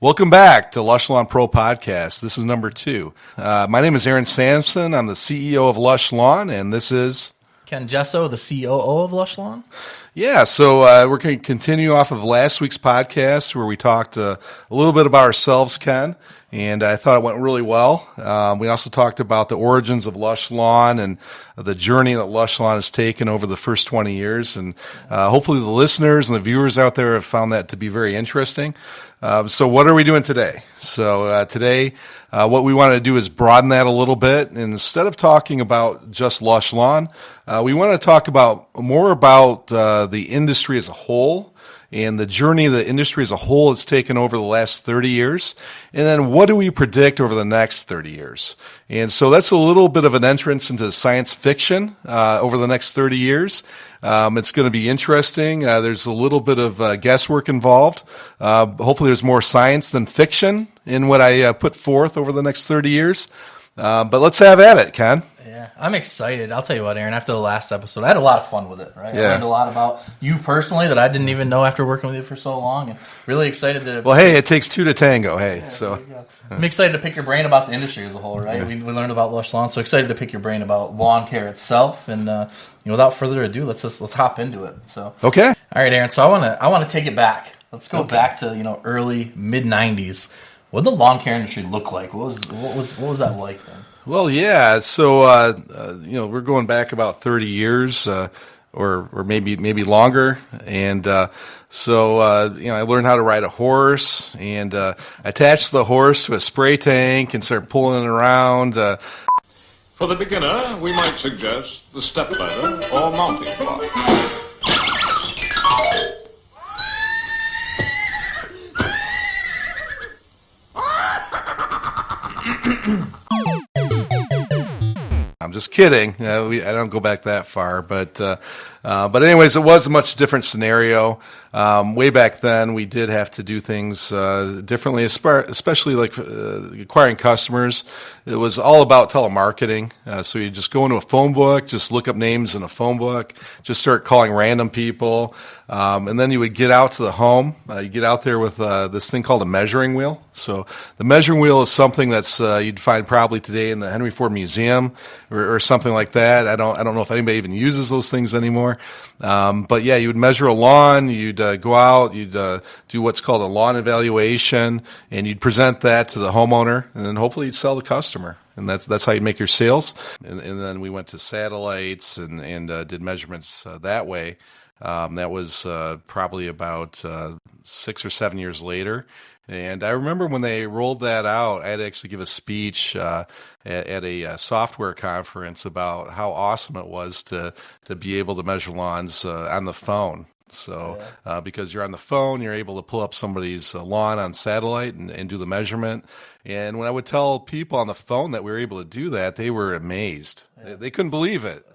Welcome back to Lush Lawn Pro Podcast. This is number 2. My name is Samson. I'm the CEO of Lush Lawn, and this is Ken Jesso, the COO of Lush Lawn. Yeah, so we're going to continue off of last week's podcast where we talked a little bit about ourselves, Ken, and I thought it went really well. We also talked about the origins of Lush Lawn and the journey that Lush Lawn has taken over the first 20 years, and hopefully the listeners and the viewers out there have found that to be very interesting. So what are we doing today? So today, what we want to do is broaden that a little bit. And instead of talking about just Lush Lawn, we want to talk more about the industry as a whole and the journey the industry as a whole has taken over the last 30 years. And then what do we predict over the next 30 years? And so that's a little bit of an entrance into science fiction over the next 30 years. It's going to be interesting. There's a little bit of guesswork involved. Hopefully there's more science than fiction in what I put forth over the next 30 years. But let's have at it, Ken. Yeah, I'm excited. I'll tell you what, Aaron, after the last episode, I had a lot of fun with it, right? Yeah. I learned a lot about you personally that I didn't even know after working with you for so long, and really excited to... Well, hey, it takes 2 to tango, hey. Yeah, so I'm excited to pick your brain about the industry as a whole, right? Yeah. We learned about Lush Lawn, so excited to pick your brain about lawn care itself, and without further ado, let's hop into it. So okay. All right, Aaron, so I want to take it back. Let's go back to early, mid-90s. What did the lawn care industry look like? What was that like then? Well, yeah. So, we're going back about 30 years, or maybe longer. And, I learned how to ride a horse and, attached the horse to a spray tank and start pulling it around. For the beginner, we might suggest the stepladder or mounting block. I'm just kidding. I don't go back that far, but anyways, it was a much different scenario. Way back then, we did have to do things differently, especially like acquiring customers. It was all about telemarketing. So you just go into a phone book, just look up names in a phone book, just start calling random people. And then you would get out to the home. You get out there with this thing called a measuring wheel. So the measuring wheel is something that's you'd find probably today in the Henry Ford Museum or something like that. I don't know if anybody even uses those things anymore. But yeah, you would measure a lawn. You'd go out. You'd do what's called a lawn evaluation, and you'd present that to the homeowner, and then hopefully you'd sell the customer. And that's how you make your sales. And then we went to satellites and did measurements that way. That was probably about 6 or 7 years later. And I remember when they rolled that out, I had to actually give a speech at a software conference about how awesome it was to be able to measure lawns on the phone. So because you're on the phone, you're able to pull up somebody's lawn on satellite and do the measurement. And when I would tell people on the phone that we were able to do that, they were amazed. Yeah. They couldn't believe it.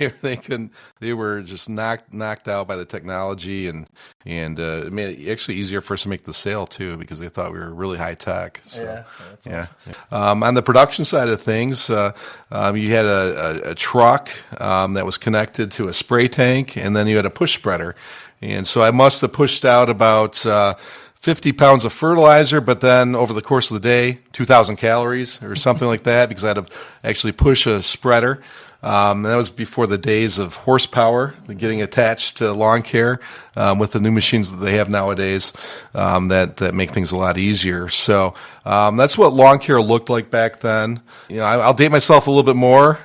Awesome. They were just knocked out by the technology, and it made it actually easier for us to make the sale too, because they thought we were really high tech. So, that's awesome. On the production side of things, you had a truck that was connected to a spray tank, and then you had a push spreader. And so I must have pushed out about 50 pounds of fertilizer, but then over the course of the day, 2,000 calories or something like that, because I had to actually push a spreader. And that was before the days of horsepower, getting attached to lawn care with the new machines that they have nowadays that make things a lot easier. So that's what lawn care looked like back then. I'll date myself a little bit more.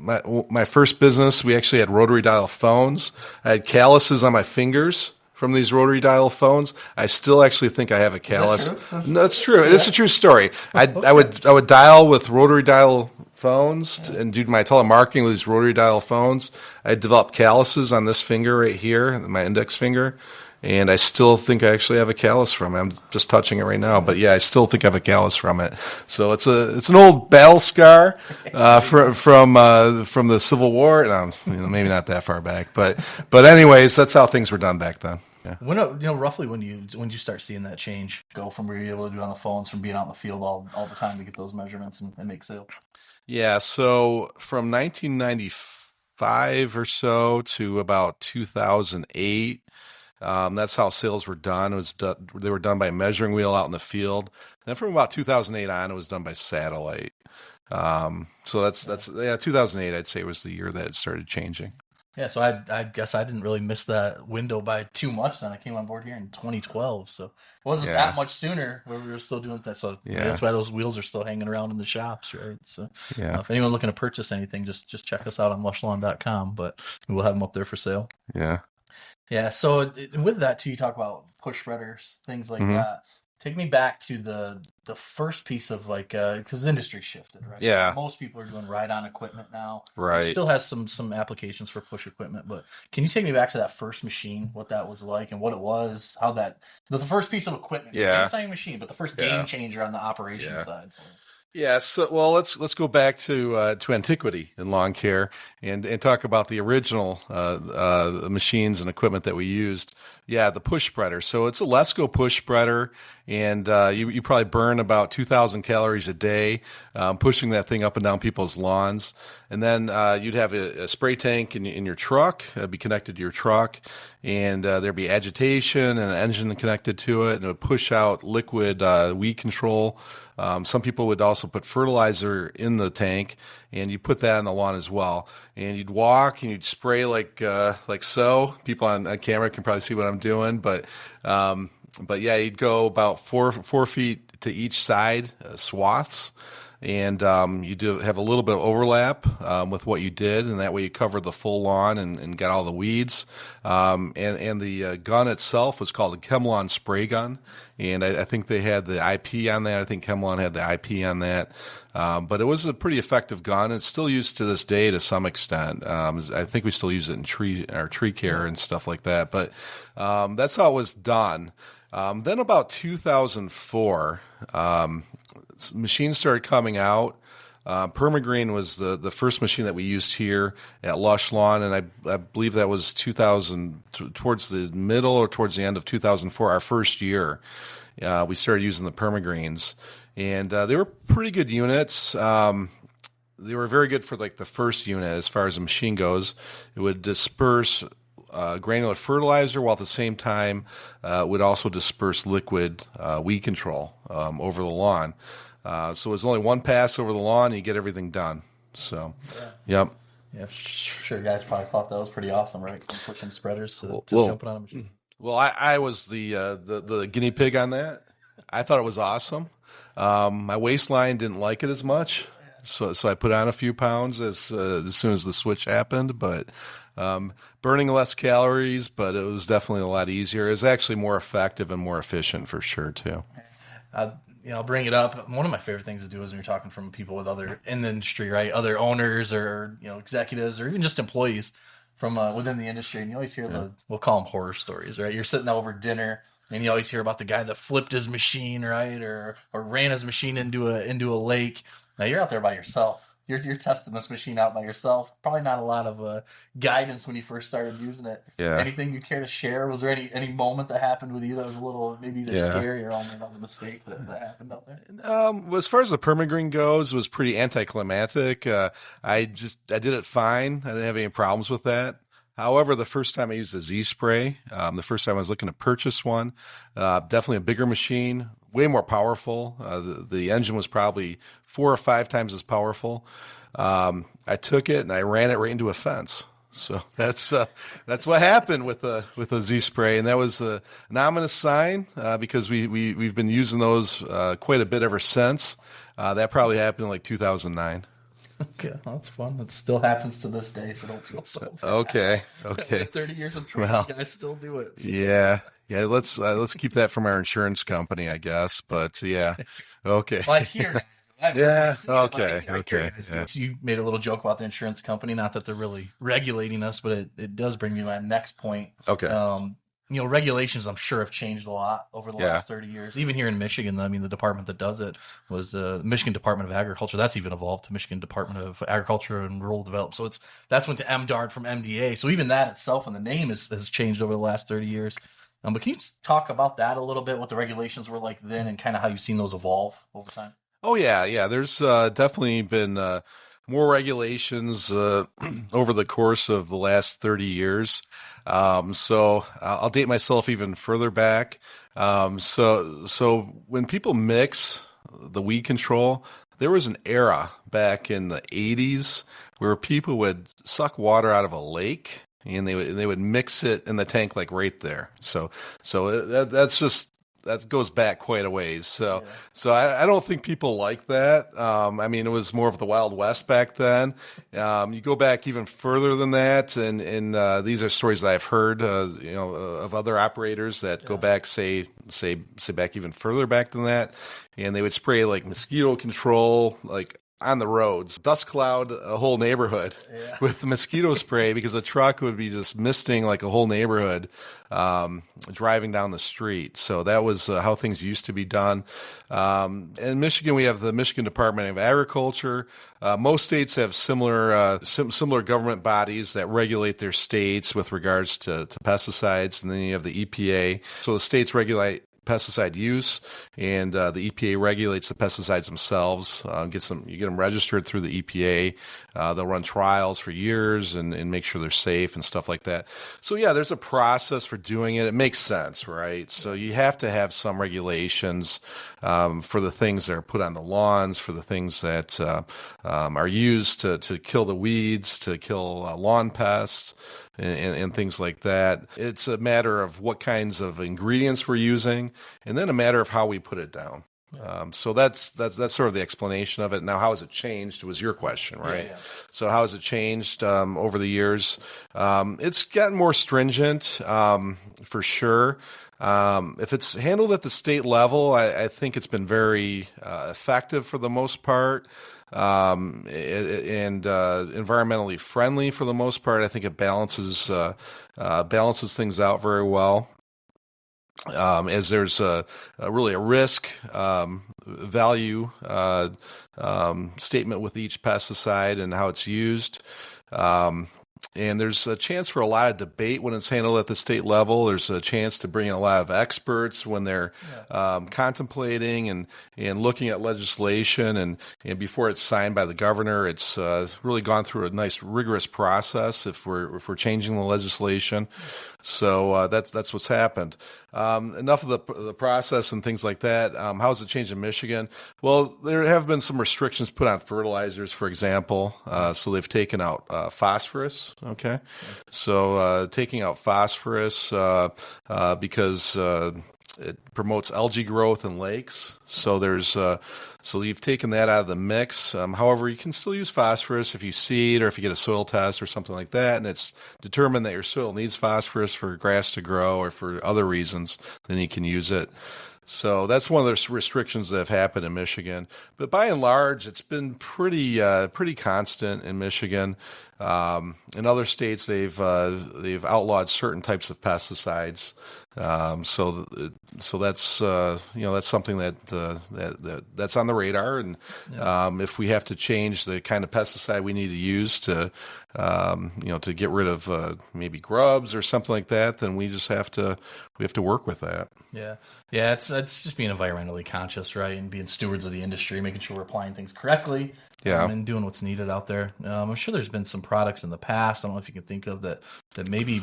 My first business, we actually had rotary dial phones. I had calluses on my fingers from these rotary dial phones. I still actually think I have a callus. No, it's true. It's a true story. I would dial with rotary dial phones and do my telemarketing with these rotary dial phones. I developed calluses on this finger right here, my index finger, and I still think I actually have a callus from it. I'm just touching it right now, but yeah, I still think I have a callus from it. So it's an old battle scar from the Civil War. No, maybe not that far back, but anyways, that's how things were done back then. Yeah. When roughly when you start seeing that change go from where you're able to do it on the phones, from being out in the field all the time to get those measurements and make sales? Yeah, so from 1995 or so to about 2008, That's how sales were done. They were done by measuring wheel out in the field. Then from about 2008 on, it was done by satellite. So that's 2008. I'd say was the year that it started changing. Yeah, so I guess I didn't really miss that window by too much. Then I came on board here in 2012, so it wasn't that much sooner where we were still doing that. So that's why those wheels are still hanging around in the shops, right? So if anyone looking to purchase anything, just check us out on lushlawn.com, but we'll have them up there for sale. Yeah. So with that too, you talk about push spreaders, things like that. Take me back to the first piece of because the industry shifted, right? Yeah. Most people are doing ride-on equipment now. Right. It still has some applications for push equipment, but can you take me back to that first machine, what that was like and what it was, how the first piece of equipment, it's not a machine, but the first game changer on the operation side. Yeah, so let's go back to antiquity in lawn care and talk about the original machines and equipment that we used. Yeah, the push spreader. So it's a Lesco push spreader, and you probably burn about 2,000 calories a day pushing that thing up and down people's lawns. And then you'd have a spray tank in your truck, be connected to your truck, and there'd be agitation and an engine connected to it, and it would push out liquid weed control. Some people would also put fertilizer in the tank, and you put that on the lawn as well. And you'd walk and you'd spray like so. People on camera can probably see what I'm doing, but yeah, you'd go about 4 feet to each side, swaths. And you do have a little bit of overlap with what you did, and that way you covered the full lawn and got all the weeds. And the gun itself was called a Chemlon spray gun, and I think they had the IP on that. I think Chemlon had the IP on that. But it was a pretty effective gun. It's still used to this day to some extent. I think we still use it in tree care and stuff like that. But that's how it was done. Then about 2004, machines started coming out. Permagreen was the first machine that we used here at Lush Lawn, and I believe that was 2000, towards the middle or towards the end of 2004, our first year. We started using the Permagreens, and they were pretty good units. They were very good for like the first unit as far as the machine goes. It would disperse granular fertilizer, while at the same time would also disperse liquid weed control over the lawn. So it was only one pass over the lawn, and you get everything done. So, yep. Yeah, sure. Guys probably thought that was pretty awesome, right? From pushing spreaders to jumping on a machine. Well, I was the guinea pig on that. I thought it was awesome. My waistline didn't like it as much, so I put on a few pounds as soon as the switch happened. But burning less calories, but it was definitely a lot easier. It was actually more effective and more efficient for sure too. I'll bring it up. One of my favorite things to do is when you're talking from people with other in the industry, right? Other owners or executives or even just employees from within the industry, and you always hear we'll call them horror stories, right? You're sitting over dinner, and you always hear about the guy that flipped his machine, right, or ran his machine into a lake. Now you're out there by yourself. You're testing this machine out by yourself. Probably not a lot of guidance when you first started using it. Yeah. Anything you care to share? Was there any moment that happened with you that was a little maybe either scary or that was a mistake that happened out there? As far as the Permagreen goes, it was pretty anticlimactic. I did it fine. I didn't have any problems with that. However, the first time I used a Z spray, the first time I was looking to purchase one, definitely a bigger machine, way more powerful. The engine was probably 4 or 5 times as powerful. I took it and I ran it right into a fence. So that's what happened with the Z spray, and that was an ominous sign because we've been using those quite a bit ever since. That probably happened in like 2009. Okay, well, that's fun. It still happens to this day, so don't feel so bad. Okay. 30 years of training, guys still do it. So. Yeah. Let's keep that from our insurance company, I guess. But yeah, okay. Well, I hear. Okay. Yeah. You made a little joke about the insurance company. Not that they're really regulating us, but it does bring me to my next point. Okay. Regulations, I'm sure, have changed a lot over the last 30 years. Even here in Michigan, I mean, the department that does it was the Michigan Department of Agriculture. That's even evolved to Michigan Department of Agriculture and Rural Development. So that's went to MDARD from MDA. So even that itself and the name has changed over the last 30 years. But can you talk about that a little bit, what the regulations were like then and kind of how you've seen those evolve over time? Oh, yeah. There's definitely been more regulations over the course of the last 30 years. So I'll date myself even further back. So when people mix the weed control, there was an era back in the 80s where people would suck water out of a lake and they would mix it in the tank like right there. So that goes back quite a ways. So I don't think people like that. I mean, it was more of the Wild West back then. You go back even further than that, and these are stories that I've heard, of other operators that go back, say back even further back than that, and they would spray like mosquito control, like on the roads, dust cloud a whole neighborhood with the mosquito spray because a truck would be just misting like a whole neighborhood driving down the street. So that was how things used to be done. In Michigan, we have the Michigan Department of Agriculture. Most states have similar government bodies that regulate their states with regards to pesticides, and then you have the EPA. So the states regulate pesticide use, and the EPA regulates the pesticides themselves. You get them registered through the EPA. They'll run trials for years and make sure they're safe and stuff like that. So yeah, there's a process for doing it. It makes sense, right? So you have to have some regulations for the things that are put on the lawns, for the things that are used to kill the weeds, to kill lawn pests, and things like that. It's a matter of what kinds of ingredients we're using, and then a matter of how we put it down. So that's sort of the explanation of it. Now, how has it changed was your question, right? Yeah. So how has it changed over the years? It's gotten more stringent, for sure. If it's handled at the state level, I think it's been very effective for the most part. And environmentally friendly for the most part. I think it balances things out very well. As there's really a risk value statement with each pesticide and how it's used. And there's a chance for a lot of debate when it's handled at the state level. There's a chance to bring in a lot of experts when they're contemplating and looking at legislation. And before it's signed by the governor, it's really gone through a nice rigorous process if we're changing the legislation. So that's what's happened. Enough of the process and things like that. How has it changed in Michigan? Well, there have been some restrictions put on fertilizers, for example. So they've taken out phosphorus. Okay, so taking out phosphorus because it promotes algae growth in lakes. So so you've taken that out of the mix. However, you can still use phosphorus if you seed or if you get a soil test or something like that, and it's determined that your soil needs phosphorus for grass to grow or for other reasons, then you can use it. So that's one of the restrictions that have happened in Michigan. But by and large, it's been pretty constant in Michigan. In other states, they've outlawed certain types of pesticides. So that's that's something that's on the radar. And if we have to change the kind of pesticide we need to use to get rid of maybe grubs or something like that, then we just have to work with that. Yeah. It's just being environmentally conscious, right, and being stewards of the industry, making sure we're applying things correctly. And doing what's needed out there. I'm sure there's been some products in the past, I don't know if you can think of, that maybe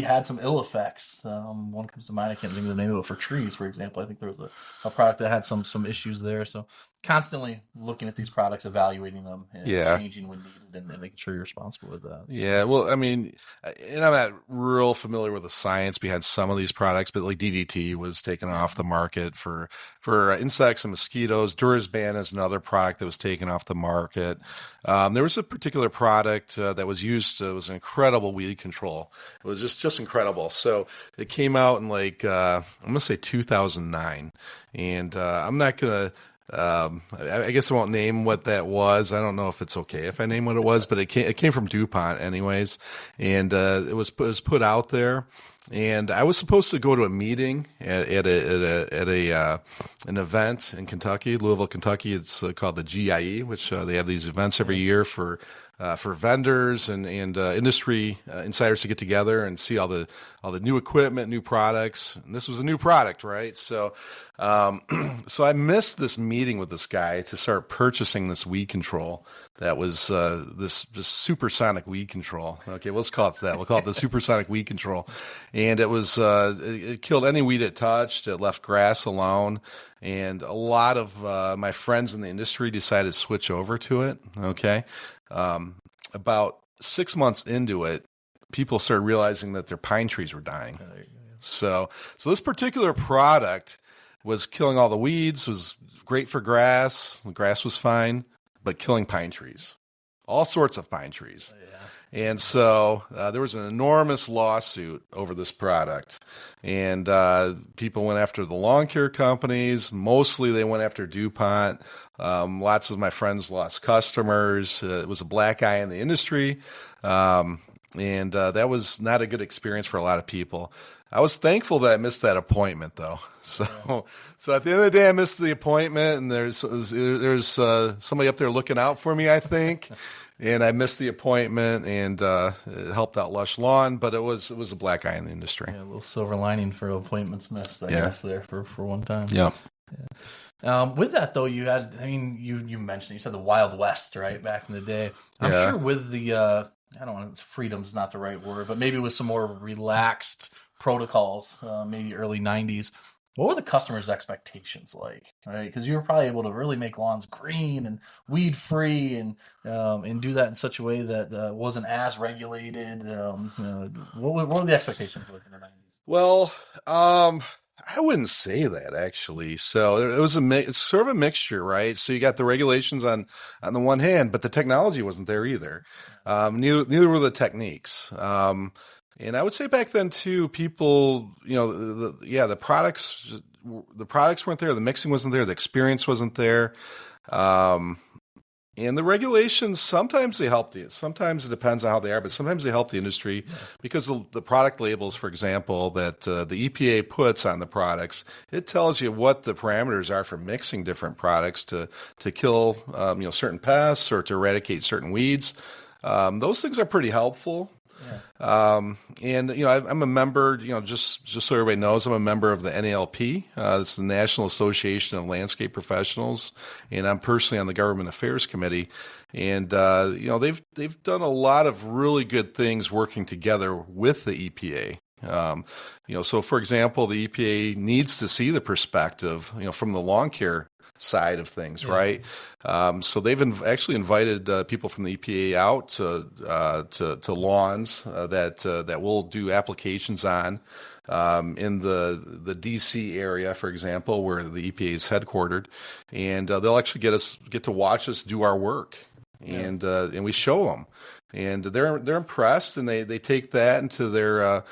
had some ill effects. One comes to mind, I can't think of the name of it, for trees, for example. I think there was a product that had some issues there. So constantly looking at these products, evaluating them, and changing when needed, and making sure you're responsible with that. So. Yeah, well, I mean, and I'm not real familiar with the science behind some of these products, but like DDT was taken off the market for insects and mosquitoes. Durazban is another product that was taken off the market. There was a particular product that was used. It was incredible weed control. It was just incredible. So it came out in I'm going to say 2009. And I'm not going to, I guess I won't name what that was. I don't know if it's okay if I name what it was, but it came from DuPont anyways. And it was put out there. And I was supposed to go to a meeting at an event in Kentucky, Louisville, Kentucky. It's called the GIE, which they have these events every year for for vendors and industry insiders to get together and see all the new equipment, new products. And this was a new product, right? So so I missed this meeting with this guy to start purchasing this weed control. That was this supersonic weed control. Okay, let's call it that. We'll call it the supersonic weed control. And it was it killed any weed it touched. It left grass alone. And a lot of my friends in the industry decided to switch over to it. Okay. About 6 months into it, people started realizing that their pine trees were dying. So this particular product was killing all the weeds, was great for grass. The grass was fine, but killing pine trees, all sorts of pine trees. And so there was an enormous lawsuit over this product. And people went after the lawn care companies. Mostly they went after DuPont. Lots of my friends lost customers. It was a black eye in the industry. And that was not a good experience for a lot of people. I was thankful that I missed that appointment, though. So at the end of the day, I missed the appointment, and there's somebody up there looking out for me, I think. And I missed the appointment, and it helped out Lush Lawn, but it was a black eye in the industry. Yeah, a little silver lining for appointments missed, I guess, there for one time. Yeah. With that, though, you had, you mentioned, you said the Wild West, right, back in the day. I'm sure with the, I don't want to, freedom's not the right word, but maybe with some more relaxed protocols, maybe early 90s. What were the customers' expectations like, right? Because you were probably able to really make lawns green and weed-free and do that in such a way that wasn't as regulated. What were the expectations like in the 90s? Well, I wouldn't say that, actually. So it was it's sort of a mixture, right? So you got the regulations on the one hand, but the technology wasn't there either. Neither were the techniques. And I would say back then too, people, the products weren't there, the mixing wasn't there, the experience wasn't there, and the regulations sometimes they help you. Sometimes it depends on how they are, but sometimes they help the industry because the product labels, for example, that the EPA puts on the products, it tells you what the parameters are for mixing different products to kill certain pests or to eradicate certain weeds. Those things are pretty helpful. I'm a member, just so everybody knows, I'm a member of the NALP. It's the National Association of Landscape Professionals, and I'm personally on the Government Affairs Committee. And, they've done a lot of really good things working together with the EPA. So for example, the EPA needs to see the perspective, from the lawn care side of things, right? So they've actually invited people from the EPA out to lawns that we'll do applications on in the DC area, for example, where the EPA is headquartered, and they'll actually get to watch us do our work, and we show them. And they're impressed, and they take that into their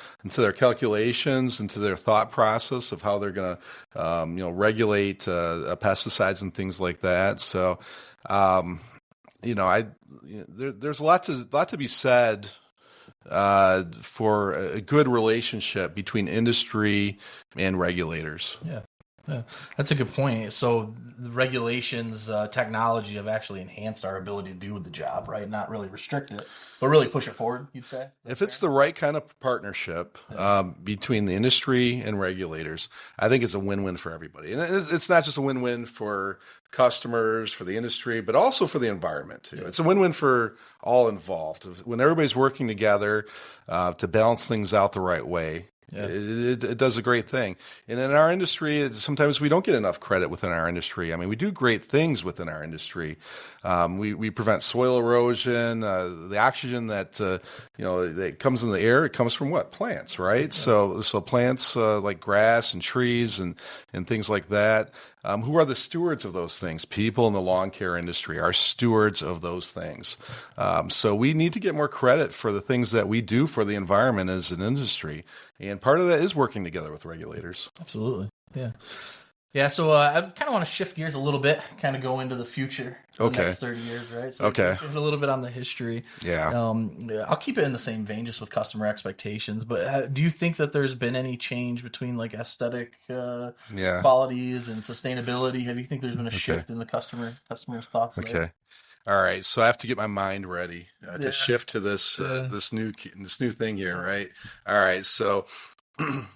calculations, into their thought process of how they're going to regulate pesticides and things like that. So, there's a lot to be said for a good relationship between industry and regulators. Yeah, that's a good point. So the regulations, technology have actually enhanced our ability to do the job, right? Not really restrict it, but really push it forward, you'd say? If it's the right kind of partnership between the industry and regulators, I think it's a win-win for everybody. And it's not just a win-win for customers, for the industry, but also for the environment, too. Yeah. It's a win-win for all involved. When everybody's working together to balance things out the right way, it does a great thing. And in our industry, sometimes we don't get enough credit within our industry. I mean, we do great things within our industry. We prevent soil erosion. The oxygen that comes in the air, it comes from what? Plants, right? Yeah. So plants like grass and trees and things like that. Who are the stewards of those things? People in the lawn care industry are stewards of those things. So we need to get more credit for the things that we do for the environment as an industry. And part of that is working together with regulators. Absolutely. Yeah. Yeah, so I kind of want to shift gears a little bit, kind of go into the future for the next 30 years, right? So shift a little bit on the history. Yeah. I'll keep it in the same vein, just with customer expectations. But do you think that there's been any change between like aesthetic qualities and sustainability? Have you think there's been a shift in the customer's thoughts there? All right, so I have to get my mind ready to shift to this new thing here, right? All right, so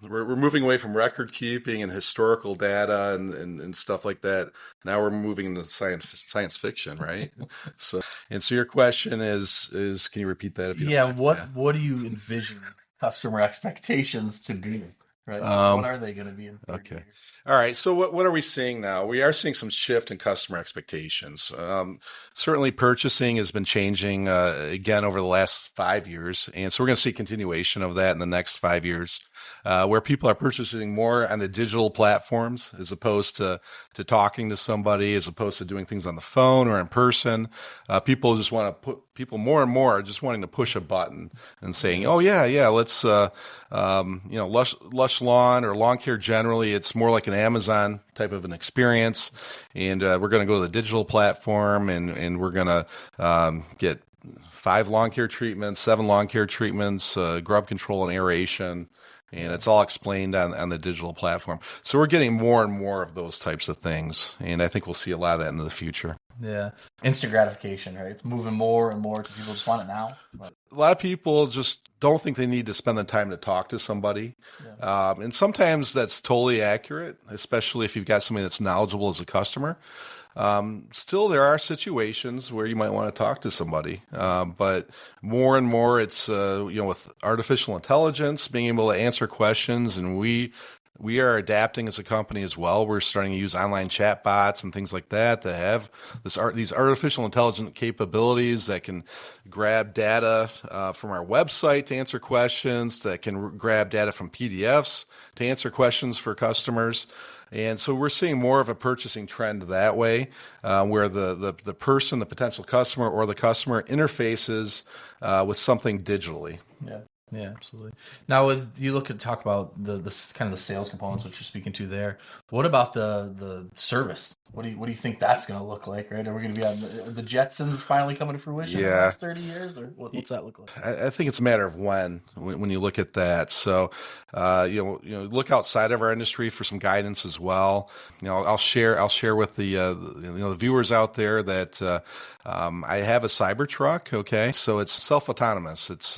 we're moving away from record keeping and historical data and stuff like that. Now we're moving into science fiction, right? So your question is can you repeat that if you don't mind? What do you envision customer expectations to be? Right. So what are they going to be in 30 years? All right. So what are we seeing now? We are seeing some shift in customer expectations. Certainly purchasing has been changing again over the last 5 years. And so we're going to see continuation of that in the next 5 years, where people are purchasing more on the digital platforms as opposed to talking to somebody, as opposed to doing things on the phone or in person. People more and more are just wanting to push a button and saying, oh, yeah, let's, Lush Lawn or lawn care generally, it's more like an Amazon type of an experience. And we're going to go to the digital platform and we're going to get 5 lawn care treatments, 7 lawn care treatments, grub control and aeration. And it's all explained on the digital platform. So we're getting more and more of those types of things. And I think we'll see a lot of that in the future. Yeah. Instant gratification, right? It's moving more and more to people just want it now. But a lot of people just don't think they need to spend the time to talk to somebody. Yeah. And sometimes that's totally accurate, especially if you've got somebody that's knowledgeable as a customer. Still, there are situations where you might want to talk to somebody, but more and more it's, with artificial intelligence, being able to answer questions, and we are adapting as a company as well. We're starting to use online chat bots and things like that have these artificial intelligence capabilities that can grab data from our website to answer questions, that can grab data from PDFs to answer questions for customers. And so we're seeing more of a purchasing trend that way, where the person, the potential customer or the customer interfaces with something digitally. Yeah, absolutely. Now, you talk about the kind of the sales components, which you're speaking to there. What about the service? What do you think that's going to look like? Right? Are we going to be on the Jetsons finally coming to fruition in the next 30 years, or what's that look like? I think it's a matter of when you look at that. So, look outside of our industry for some guidance as well. I'll share with the viewers out there that I have a Cybertruck. Okay, so it's self-autonomous. It's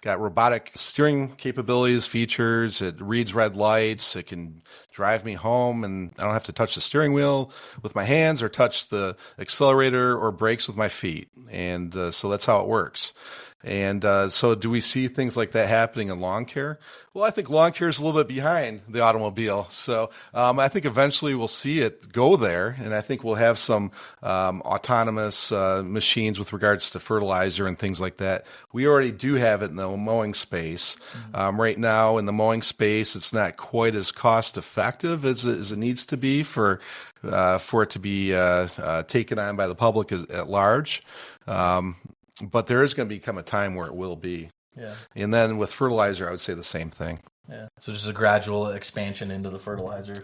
got robotic steering capabilities, features. It reads red lights. It can drive me home, and I don't have to touch the steering wheel with my hands or touch the accelerator or brakes with my feet. And so that's how it works. And so do we see things like that happening in lawn care? Well, I think lawn care is a little bit behind the automobile. So I think eventually we'll see it go there. And I think we'll have some autonomous machines with regards to fertilizer and things like that. We already do have it in the mowing space. Right now in the mowing space, it's not quite as cost effective as it needs to be for it to be taken on by the public at large. But there is going to become a time where it will be. Yeah. And then with fertilizer, I would say the same thing. Yeah. So just a gradual expansion into the fertilizer.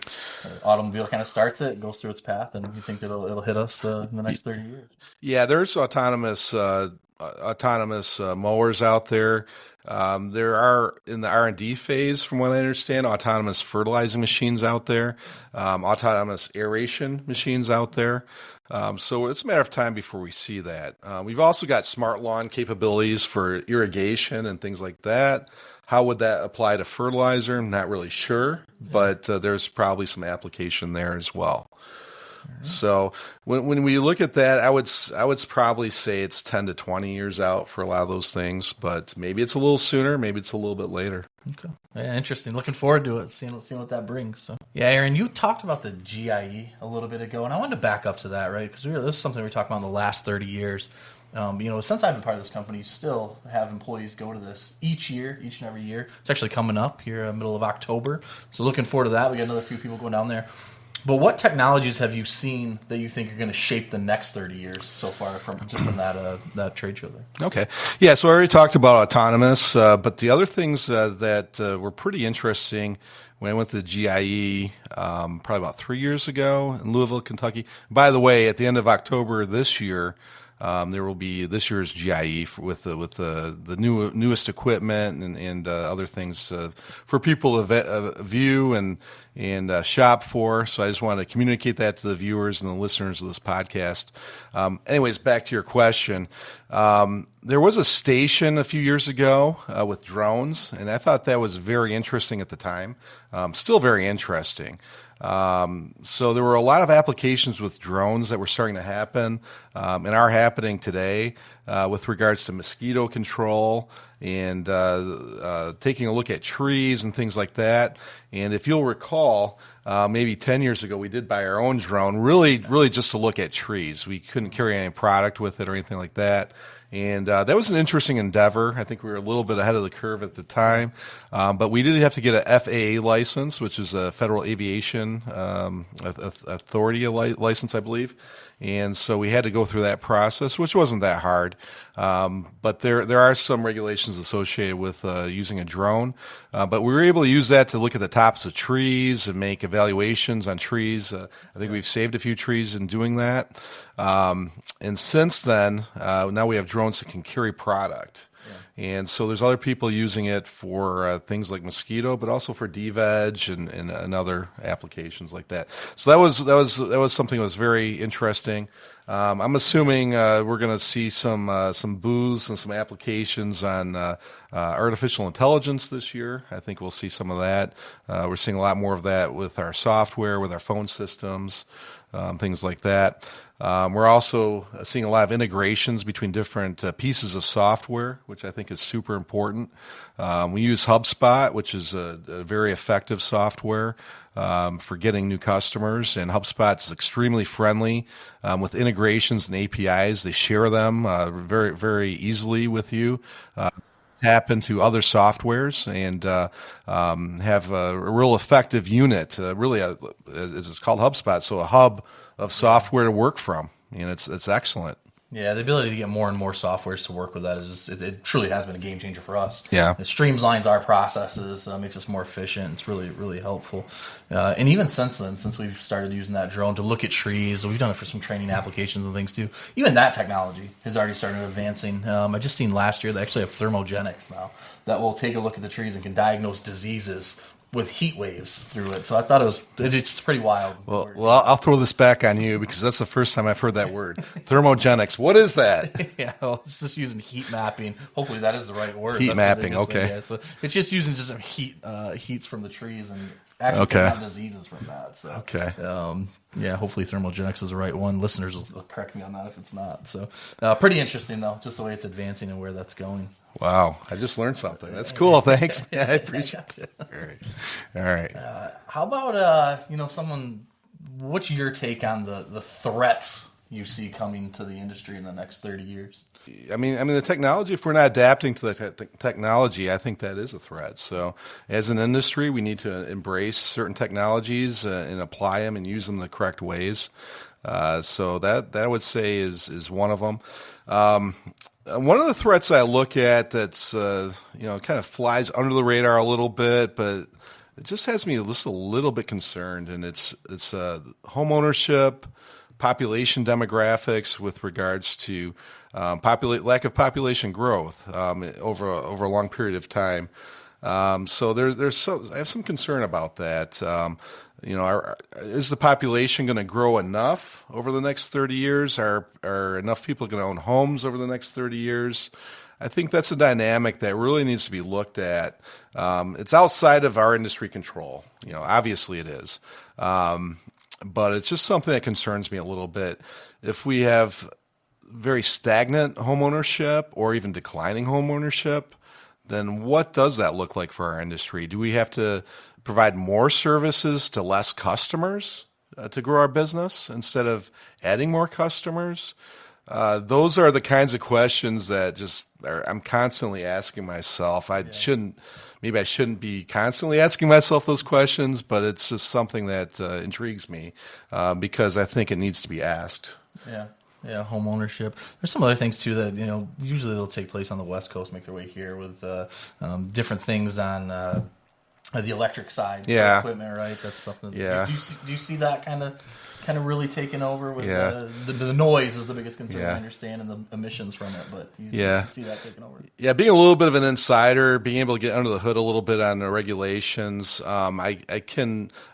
Automobile kind of starts it, goes through its path, and you think it'll hit us in the next 30 years. Yeah, there's autonomous mowers out there. There are, in the R&D phase, from what I understand, autonomous fertilizing machines out there, autonomous aeration machines out there. So it's a matter of time before we see that. We've also got smart lawn capabilities for irrigation and things like that. How would that apply to fertilizer? I'm not really sure, but there's probably some application there as well. So when we look at that, I would probably say it's 10 to 20 years out for a lot of those things, but maybe it's a little sooner, maybe it's a little bit later. Okay. Yeah, interesting. Looking forward to it, seeing what that brings. So, yeah, Aaron, you talked about the GIE a little bit ago, and I wanted to back up to that, right? Because this is something we talked about in the last 30 years. Since I've been part of this company, you still have employees go to this each and every year. It's actually coming up here middle of October. So looking forward to that. We got another few people going down there. But what technologies have you seen that you think are going to shape the next 30 years so far from that trade show there? Okay. Yeah, so I already talked about autonomous, but the other things that were pretty interesting when I went to the GIE probably about 3 years ago in Louisville, Kentucky. By the way, at the end of October this year, There will be this year's GIE with the newest equipment and other things for people to view and shop for. So I just want to communicate that to the viewers and the listeners of this podcast. Anyways, back to your question. There was a station a few years ago with drones, and I thought that was very interesting at the time. Still very interesting. So there were a lot of applications with drones that were starting to happen and are happening today with regards to mosquito control and taking a look at trees and things like that. And if you'll recall, maybe 10 years ago, we did buy our own drone, really just to look at trees. We couldn't carry any product with it or anything like that. And that was an interesting endeavor. I think we were a little bit ahead of the curve at the time. But we did have to get a FAA license, which is a Federal Aviation Authority license, I believe. And so we had to go through that process, which wasn't that hard. But there are some regulations associated with using a drone. But we were able to use that to look at the tops of trees and make evaluations on trees. I think we've saved a few trees in doing that. And since then, now we have drones that can carry product. And so there's other people using it for things like mosquito, but also for de-veg and other applications like that. So that was something that was very interesting. I'm assuming we're going to see some booths and some applications on artificial intelligence this year. I think we'll see some of that. We're seeing a lot more of that with our software, with our phone systems, things like that. We're also seeing a lot of integrations between different pieces of software, which I think is super important. We use HubSpot, which is a very effective software for getting new customers, and HubSpot is extremely friendly with integrations and APIs. They share them very, very easily with you. Tap into other softwares and have a real effective unit. It's called HubSpot, so a hub of software to work from, and it's excellent. Yeah, the ability to get more and more softwares to work with that it truly has been a game changer for us. Yeah, it streamlines our processes, makes us more efficient. It's really, really helpful. And even since then, since we've started using that drone to look at trees, we've done it for some training applications and things too. Even that technology has already started advancing. I just seen last year they actually have thermogenics now that will take a look at the trees and can diagnose diseases with heat waves through it. So I thought it's pretty wild. Well, I'll throw this back on you because that's the first time I've heard that word. Thermogenics. What is that? Yeah, well, it's just using heat mapping. Hopefully that is the right word. Heat mapping, okay. Yeah, so it's just using just some heats from the trees and actually can have diseases from that. So, okay. Yeah, hopefully thermogenics is the right one. Listeners will correct me on that if it's not. So pretty interesting, though, just the way it's advancing and where that's going. Wow, I just learned something. That's cool. Thanks. I appreciate it. All right. How about what's your take on the threats you see coming to the industry in the next 30 years? I mean, the technology, if we're not adapting to the technology, I think that is a threat. So as an industry, we need to embrace certain technologies and apply them and use them the correct ways. So that I would say is one of them. One of the threats I look at that's kind of flies under the radar a little bit, but it just has me just a little bit concerned, and it's home ownership, population demographics with regards to lack of population growth over a long period of time. So I have some concern about that. Is the population going to grow enough over the next 30 years? Are enough people going to own homes over the next 30 years? I think that's a dynamic that really needs to be looked at. It's outside of our industry control. Obviously it is. But it's just something that concerns me a little bit. If we have very stagnant home ownership or even declining home ownership, then what does that look like for our industry? Do we have to provide more services to less customers to grow our business instead of adding more customers? Those are the kinds of questions that I'm constantly asking myself. Maybe I shouldn't be constantly asking myself those questions, but it's just something that intrigues me because I think it needs to be asked. Yeah, home ownership. There's some other things too that usually they'll take place on the West Coast, make their way here with different things on the electric side, equipment, right? That's something. Yeah. Do you see that kind of kind of really taken over with the noise is the biggest concern, I understand, and the emissions from it, but you see that taking over. Yeah, being a little bit of an insider, being able to get under the hood a little bit on the regulations, I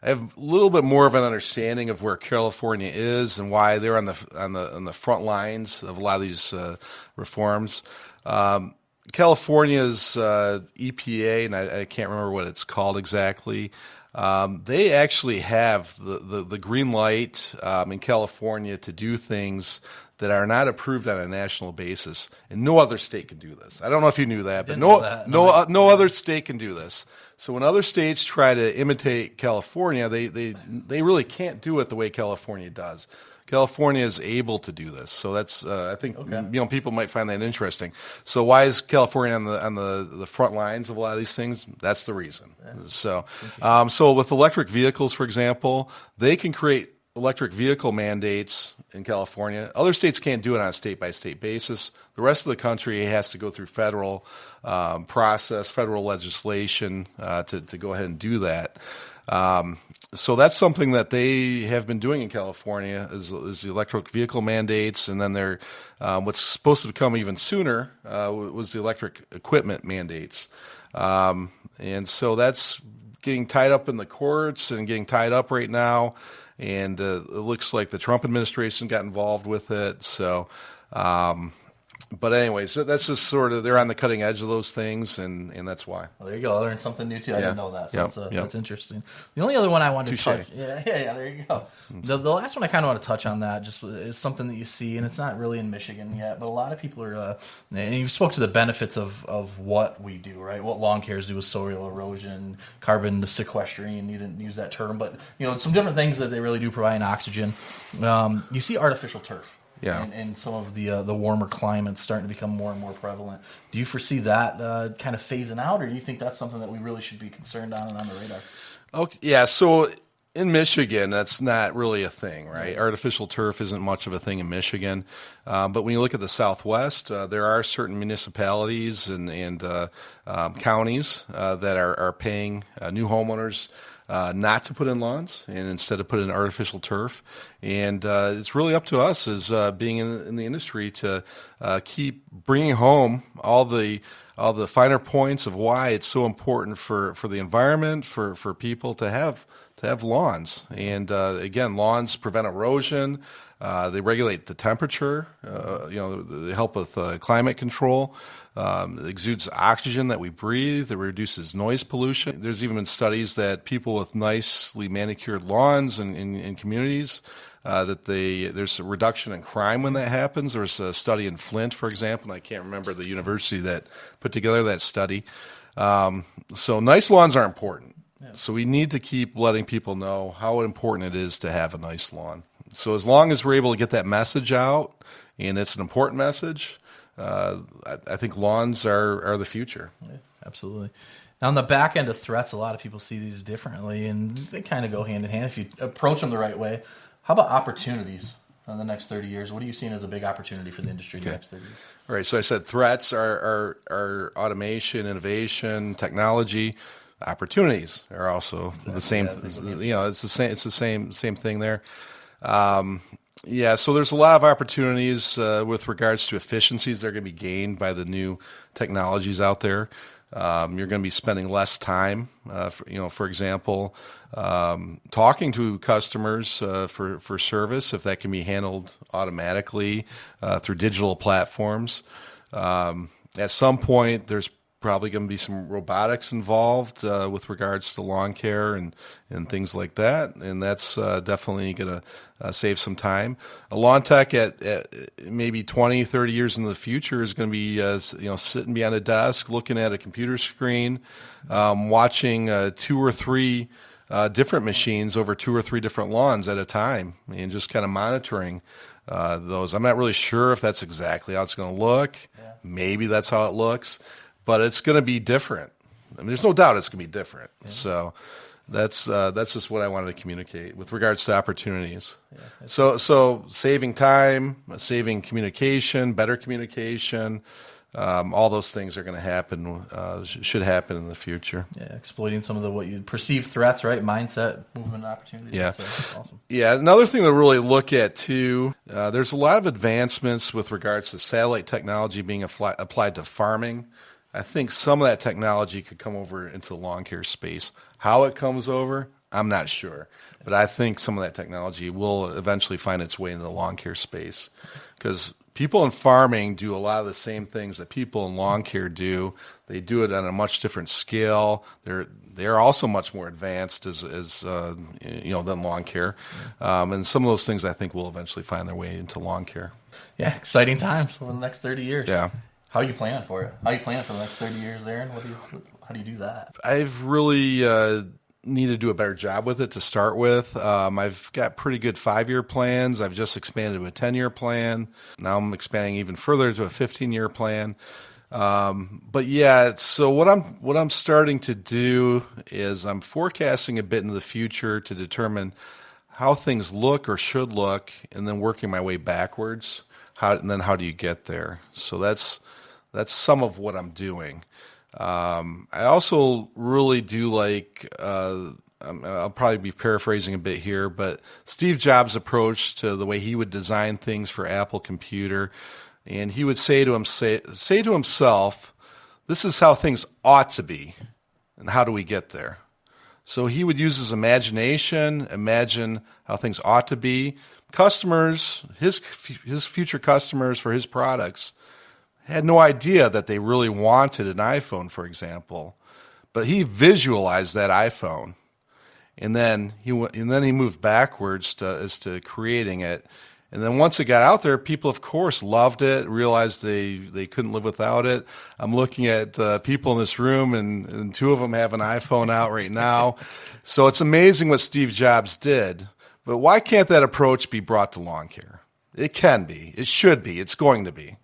have a little bit more of an understanding of where California is and why they're on the front lines of a lot of these reforms. California's EPA, and I can't remember what it's called exactly. They actually have the green light in California to do things that are not approved on a national basis, and no other state can do this. I don't know if you knew that, but no other state can do this. So when other states try to imitate California, they really can't do it the way California does. California is able to do this, so that's I think people might find that interesting. So why is California on the front lines of a lot of these things? That's the reason. Yeah. So with electric vehicles, for example, they can create electric vehicle mandates in California. Other states can't do it on a state-by-state basis. The rest of the country has to go through federal process, federal legislation to go ahead and do that. So that's something that they have been doing in California is the electric vehicle mandates, and then they're what's supposed to become even sooner was the electric equipment mandates. And so that's getting tied up in the courts and getting tied up right now. And it looks like the Trump administration got involved with it. So, but anyways, that's just sort of, they're on the cutting edge of those things, and that's why. Well, there you go. I learned something new, too. I didn't know that. So that's interesting. The only other one I wanted to touch. Yeah, there you go. The last one I kind of want to touch on that just is something that you see, and it's not really in Michigan yet, but a lot of people are, and you spoke to the benefits of what we do, right? What lawn cares do with soil erosion, carbon sequestering, you didn't use that term, but some different things that they really do provide oxygen. You see artificial turf. Yeah. And some of the warmer climates starting to become more and more prevalent. Do you foresee that kind of phasing out, or do you think that's something that we really should be concerned on and on the radar? Okay, yeah. So in Michigan, that's not really a thing, right? Artificial turf isn't much of a thing in Michigan. But when you look at the Southwest, there are certain municipalities and counties that are paying new homeowners not to put in lawns and instead of put in artificial turf. And it's really up to us as being in the industry to keep bringing home all the finer points of why it's so important for the environment, for people to have lawns. And again, lawns prevent erosion. They regulate the temperature. They help with climate control. It exudes oxygen that we breathe. It reduces noise pollution. There's even been studies that people with nicely manicured lawns in communities, there's a reduction in crime when that happens. There was a study in Flint, for example, and I can't remember the university that put together that study. So nice lawns are important. Yeah. So we need to keep letting people know how important it is to have a nice lawn. So as long as we're able to get that message out, and it's an important message, I think lawns are the future. Yeah, absolutely. Now, on the back end of threats, a lot of people see these differently, and they kind of go hand in hand if you approach them the right way. How about opportunities in the next 30 years? What are you seeing as a big opportunity for the industry in the next 30 years? All right, so I said threats are automation, innovation, technology. Opportunities are also the same. It's the same thing there. So there's a lot of opportunities with regards to efficiencies that are going to be gained by the new technologies out there. You're going to be spending less time, for example, talking to customers for service, if that can be handled automatically through digital platforms. At some point, there's probably going to be some robotics involved with regards to lawn care and things like that, and that's definitely going to save some time. A lawn tech at maybe 20, 30 years into the future is going to be sitting behind a desk, looking at a computer screen, watching 2 or 3 different machines over 2 or 3 different lawns at a time, and just kind of monitoring those. I'm not really sure if that's exactly how it's going to look. Yeah. Maybe that's how it looks. But it's going to be different. I mean, there's no doubt it's going to be different. Yeah. So that's just what I wanted to communicate with regards to opportunities. Yeah, so saving time, saving communication, better communication, all those things are going to happen, should happen in the future. Yeah, exploiting some of the what you perceive threats, right? Mindset, movement, opportunities. Yeah, so that's awesome. Yeah, another thing to really look at too. There's a lot of advancements with regards to satellite technology being applied to farming. I think some of that technology could come over into the lawn care space. How it comes over, I'm not sure. But I think some of that technology will eventually find its way into the lawn care space, because people in farming do a lot of the same things that people in lawn care do. They do it on a much different scale. They're also much more advanced as than lawn care. And some of those things I think will eventually find their way into lawn care. Yeah, exciting times over the next 30 years. Yeah. How are you planning for it? How are you planning for the next 30 years there? And how do you do that? I've really need to do a better job with it to start with. I've got pretty good 5-year plans. I've just expanded to a 10-year plan. Now I'm expanding even further to a 15-year plan. But yeah, so what I'm starting to do is I'm forecasting a bit into the future to determine how things look or should look, and then working my way backwards. How do you get there? So that's some of what I'm doing. I also really do like, I'll probably be paraphrasing a bit here, but Steve Jobs' approach to the way he would design things for Apple Computer. And he would say to himself, this is how things ought to be, and how do we get there? So he would use his imagination, imagine how things ought to be. Customers, his future customers for his products, had no idea that they really wanted an iPhone, for example, but he visualized that iPhone, and then he moved backwards as to creating it. And then once it got out there, people, of course, loved it, realized they couldn't live without it. I'm looking at people in this room, and 2 of them have an iPhone out right now. So it's amazing what Steve Jobs did. But why can't that approach be brought to lawn care? It can be. It should be. It's going to be.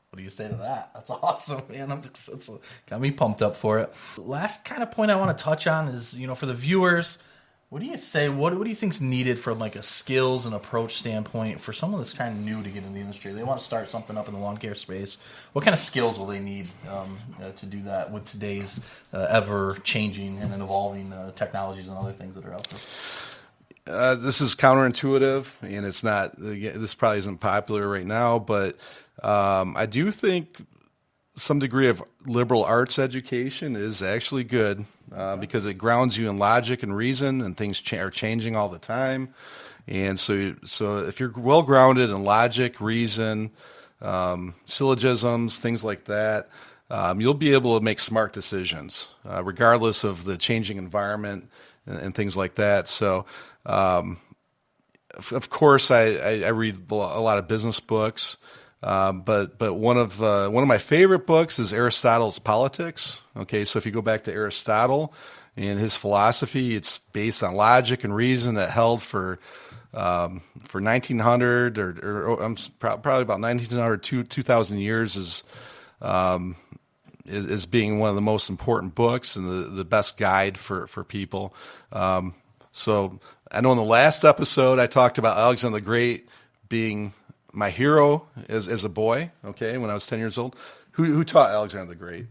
What do you say to that? That's awesome, man. It's got me pumped up for it. The last kind of point I want to touch on is, for the viewers, what do you say? What do you think's needed from like a skills and approach standpoint for someone that's kind of new to get in the industry? They want to start something up in the lawn care space. What kind of skills will they need to do that with today's ever changing and evolving technologies and other things that are out there? This is counterintuitive, and it's not. This probably isn't popular right now, but I do think some degree of liberal arts education is actually good because it grounds you in logic and reason, and things are changing all the time. And so if you're well grounded in logic, reason, syllogisms, things like that, you'll be able to make smart decisions regardless of the changing environment and things like that. So, of course, I read a lot of business books. But one of my favorite books is Aristotle's Politics. Okay, so if you go back to Aristotle and his philosophy, it's based on logic and reason that held for 1900 or probably about 1900 to 2000 years is being one of the most important books and the best guide for people. So I know in the last episode I talked about Alexander the Great being my hero as a boy, okay, when I was 10 years old. Who taught Alexander the Great?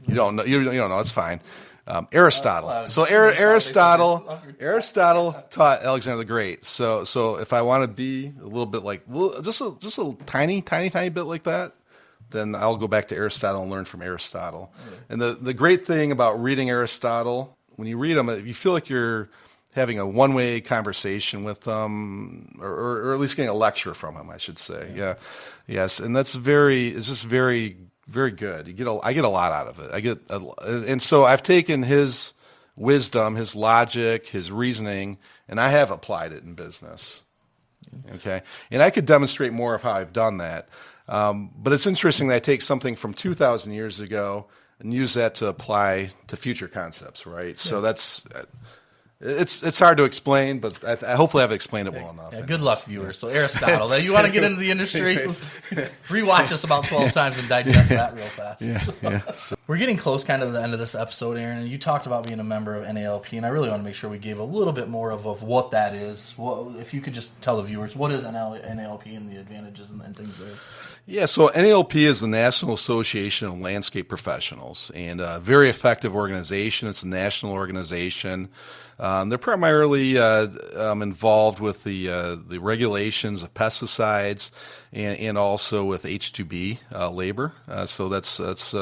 You don't know. You don't know. It's fine. Aristotle. So Aristotle taught Alexander the Great. So if I want to be a little bit like just a tiny bit like that, then I'll go back to Aristotle and learn from Aristotle. Okay. And the great thing about reading Aristotle, when you read him, you feel like you're having a one-way conversation with them, or at least getting a lecture from him, I should say. Yeah. Yes, and it's just very, very good. I get a lot out of it. And so I've taken his wisdom, his logic, his reasoning, and I have applied it in business. Okay, and I could demonstrate more of how I've done that. But it's interesting that I take something from 2,000 years ago and use that to apply to future concepts, right? Yeah. So that's. It's hard to explain, but hopefully I've explained it well enough. Yeah, good luck, viewers. So Aristotle, you want to get into the industry, rewatch us about 12 times and digest that real fast. Yeah. We're getting close kind of to the end of this episode, Aaron, and you talked about being a member of NALP, and I really want to make sure we gave a little bit more of what that is. If you could just tell the viewers, what is NALP and the advantages and things there? Yeah, so NALP is the National Association of Landscape Professionals, and a very effective organization. It's a national organization. They're primarily involved with the regulations of pesticides and also with H-2B labor. So that's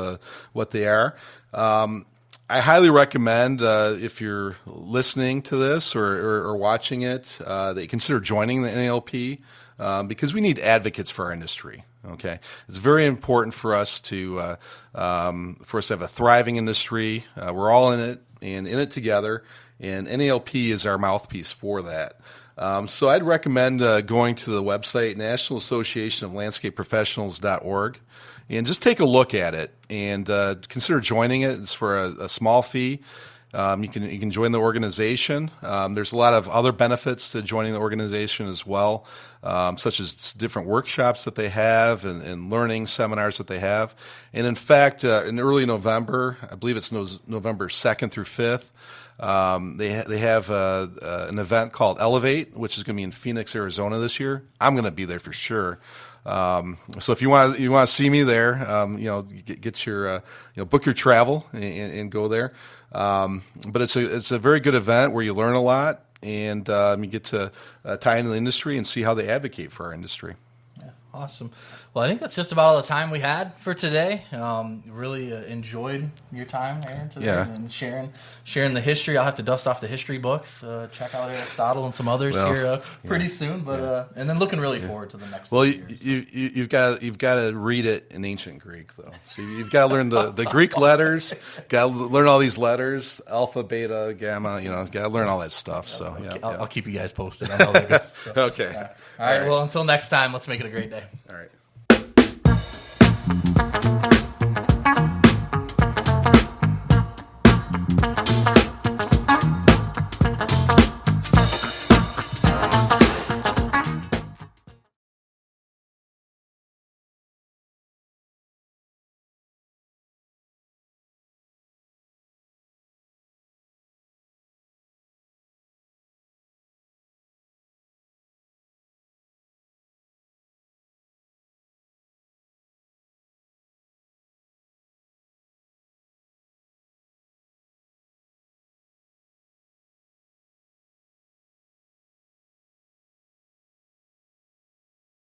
what they are. I highly recommend if you're listening to this or watching it that you consider joining the NALP because we need advocates for our industry. Okay, it's very important for us to have a thriving industry. We're all in it and in it together, and NALP is our mouthpiece for that. So I'd recommend going to the website National Association of Landscape Professionals.org and just take a look at it and consider joining it. It's for a small fee. You can join the organization. There's a lot of other benefits to joining the organization as well, such as different workshops that they have and learning seminars that they have. And in fact, in early November, I believe it's November 2nd through 5th, they have an event called Elevate, which is going to be in Phoenix, Arizona this year. I'm going to be there for sure. So if you want to see me there, get your book your travel and go there. But it's a very good event where you learn a lot and you get to tie into the industry and see how they advocate for our industry. Yeah, awesome. Well, I think that's just about all the time we had for today. Really enjoyed your time, Aaron, today, and sharing the history. I'll have to dust off the history books, check out Aristotle and some others pretty soon. But and then looking really forward to the next. Well, years. you've got to read it in ancient Greek though. So you've got to learn the Greek letters. Got to learn all these letters: alpha, beta, gamma. Got to learn all that stuff. So I'll keep you guys posted on all that good stuff. Okay. All right. Well, until next time, let's make it a great day. All right.